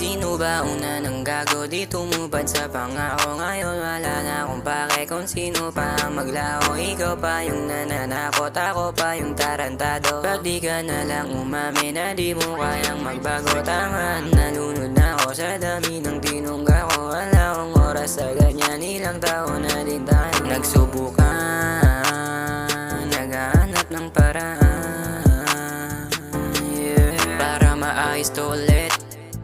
Sino ba una nang gago di tumupad sa pangako? Ngayon wala na akong pake kung sino pa ang maglaho. Ikaw pa yung nananakot, ako pa yung tarantado. Ba't di ka na lang umamin na di mo kayang magbago? Tama, nalunod na ako sa dami ng tinungga ko. Wala akong oras sa ganyan, ilang taon na din tayo nagsubukan, naghahanap ng paraan, yeah. Para maayos to ulit,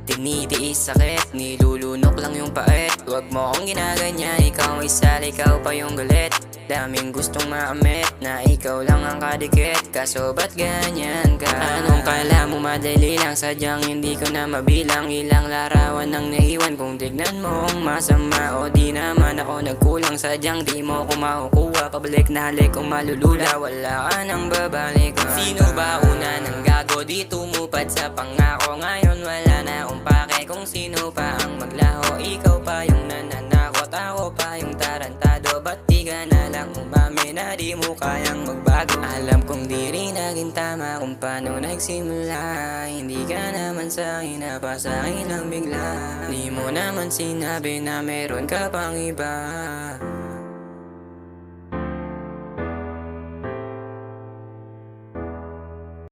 tinitiis sakit, nilulunok lang yung pait. Huwag mo akong ginaganyan, ikaw ay sali, ikaw pa yung galit. Daming gustong maamit na ikaw lang ang kadikit, kaso ba't ganyan ka? Anong kala mo madali lang, sadyang hindi ko na mabilang. Ilang larawan ang naiwan kung tignan mo ang masama. O di naman ako nagkulang, sadyang di mo ko makukuha. Pabalik na halik kung malulula, wala ka nang babalik. Sino ba una nang gago di tumupad sa pangako? Ngayon wala na akong pake kung sino pa ang maglaho. Ikaw pa yung nananakot, ako pa yung tarantado. Ba't di ka na lang umamin na di mo kayang magbago? Alam kong di rin naging tama kung paano nagsimula. Hindi ka naman sa'kin, napasa'kin lang bigla. Di mo naman sinabi na meron ka pang iba.